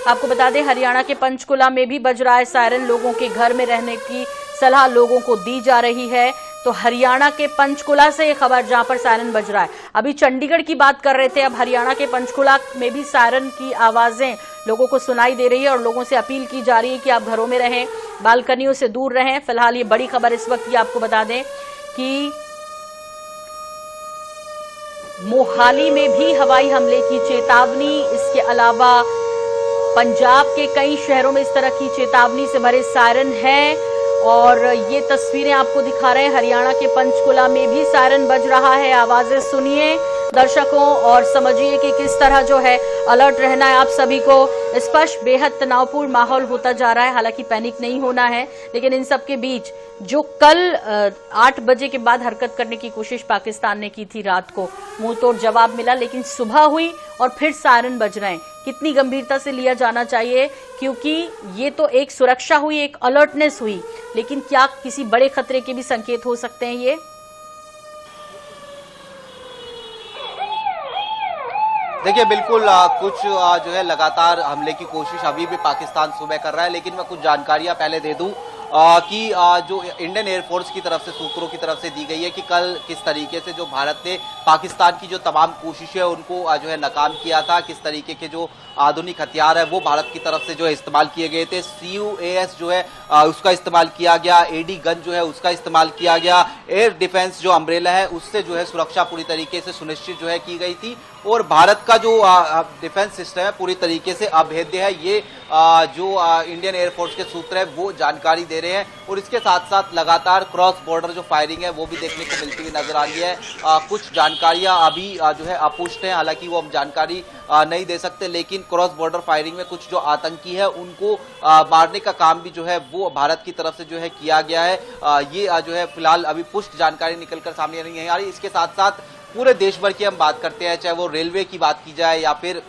आपको बता दें हरियाणा के पंचकुला में भी बज रहा है सायरन। लोगों के घर में रहने की सलाह लोगों को दी जा रही है। तो हरियाणा के पंचकुला से ये खबर जहां पर सायरन बज रहा है। अभी चंडीगढ़ की बात कर रहे थे, अब हरियाणा के पंचकुला में भी सायरन की आवाजें लोगों को सुनाई दे रही है और लोगों से अपील की जा रही है कि आप घरों में रहें, बालकनियों से दूर रहें। फिलहाल ये बड़ी खबर इस वक्त की आपको बता दें कि मोहाली में भी हवाई हमले की चेतावनी। इसके अलावा पंजाब के कई शहरों में इस तरह की चेतावनी से भरे सायरन है और ये तस्वीरें आपको दिखा रहे हैं। हरियाणा के पंचकुला में भी सायरन बज रहा है। आवाजें सुनिए दर्शकों और समझिए कि किस तरह जो है अलर्ट रहना है आप सभी को। स्पष्ट बेहद तनावपूर्ण माहौल होता जा रहा है। हालांकि पैनिक नहीं होना है, लेकिन इन सब के बीच जो कल 8 बजे के बाद हरकत करने की कोशिश पाकिस्तान ने की थी, रात को मुंह तोड़ जवाब मिला, लेकिन सुबह हुई और फिर सायरन बज रहे हैं। कितनी गंभीरता से लिया जाना चाहिए, क्योंकि ये तो एक सुरक्षा हुई, एक अलर्टनेस हुई, लेकिन क्या किसी बड़े खतरे के भी संकेत हो सकते हैं ये? देखिए बिल्कुल कुछ जो है लगातार हमले की कोशिश अभी भी पाकिस्तान सुबह कर रहा है, लेकिन मैं कुछ जानकारियां पहले दे दूं कि जो इंडियन एयरफोर्स की तरफ से, सूत्रों की तरफ से दी गई है कि कल किस तरीके से जो भारत ने पाकिस्तान की जो तमाम कोशिशें उनको जो है नाकाम किया था, किस तरीके के जो आधुनिक हथियार है वो भारत की तरफ से जो है इस्तेमाल किए गए थे। CUAS जो है उसका इस्तेमाल किया गया, AD गन जो है उसका इस्तेमाल किया गया, एयर डिफेंस जो अम्ब्रेला है उससे जो है सुरक्षा पूरी तरीके से सुनिश्चित जो है की गई थी। और भारत का जो डिफेंस सिस्टम है पूरी तरीके से अभेद्य है, ये जो इंडियन एयरफोर्स के सूत्र है वो जानकारी दे रहे हैं। और इसके साथ साथ लगातार क्रॉस बॉर्डर जो फायरिंग है वो भी देखने को मिलती हुई नजर आ रही है। कुछ जानकारियां अभी जो है अपुष्ट हैं, हालांकि वो हम जानकारी नहीं दे सकते, लेकिन क्रॉस बॉर्डर फायरिंग में कुछ जो आतंकी है उनको मारने का काम भी जो है वो भारत की तरफ से जो है किया गया है। ये जो है फिलहाल अभी पुष्ट जानकारी निकलकर सामने नहीं आ रही। इसके साथ साथ पूरे देश भर की हम बात करते हैं, चाहे वो रेलवे की बात की जाए या फिर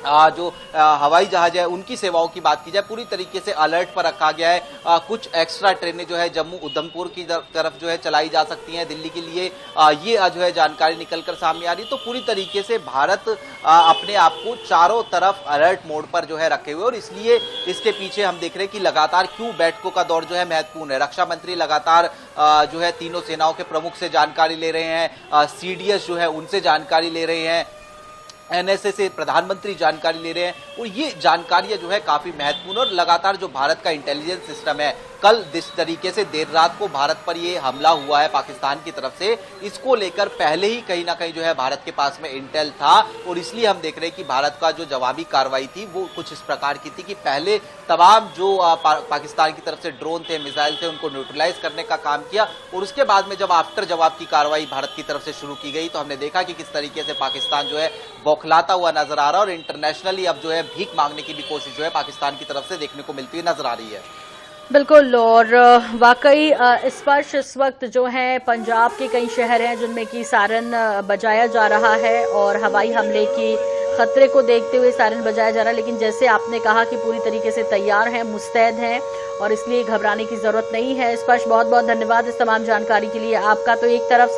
जो हवाई जहाज है उनकी सेवाओं की बात की जाए, पूरी तरीके से अलर्ट पर रखा गया है। कुछ एक्स्ट्रा ट्रेनें जो है जम्मू उधमपुर की तरफ जो है चलाई जा सकती हैं दिल्ली के लिए, ये जो है जानकारी निकलकर सामने आ रही। तो पूरी तरीके से भारत अपने आप को चारों तरफ अलर्ट मोड पर जो है रखे हुए, और इसलिए इसके पीछे हम देख रहे हैं कि लगातार क्यों बैठकों का दौर जो है महत्वपूर्ण है। रक्षा मंत्री लगातार जो है तीनों सेनाओं के प्रमुख से जानकारी ले रहे हैं, CDS जो है उनसे जानकारी ले रहे हैं, NSA से प्रधानमंत्री जानकारी ले रहे हैं, और ये जानकारियां जो है काफी महत्वपूर्ण। और लगातार जो भारत का इंटेलिजेंस सिस्टम है, कल जिस तरीके से देर रात को भारत पर ये हमला हुआ है पाकिस्तान की तरफ से, इसको लेकर पहले ही कहीं ना कहीं जो है भारत के पास में इंटेल था, और इसलिए हम देख रहे हैं कि भारत का जो जवाबी कार्रवाई थी वो कुछ इस प्रकार की थी कि पहले तमाम जो पाकिस्तान की तरफ से ड्रोन थे, मिसाइल थे, उनको न्यूट्रलाइज करने का काम किया, और उसके बाद में जब आफ्टर जवाब की कार्रवाई भारत की तरफ से शुरू की गई तो हमने देखा कि किस तरीके से पाकिस्तान जो है बौखलाता हुआ नजर आ रहा है, और इंटरनेशनली अब जो है भीख मांगने की भी कोशिश जो है पाकिस्तान की तरफ से देखने को मिलती हुई नजर आ रही है। बिल्कुल, और वाकई स्पर्श इस वक्त जो है पंजाब के कई शहर हैं जिनमें कि सायरन बजाया जा रहा है और हवाई हमले की खतरे को देखते हुए सायरन बजाया जा रहा है। लेकिन जैसे आपने कहा कि पूरी तरीके से तैयार हैं, मुस्तैद हैं, और इसलिए घबराने की जरूरत नहीं है। स्पर्श, बहुत बहुत धन्यवाद इस तमाम जानकारी के लिए आपका। तो एक तरफ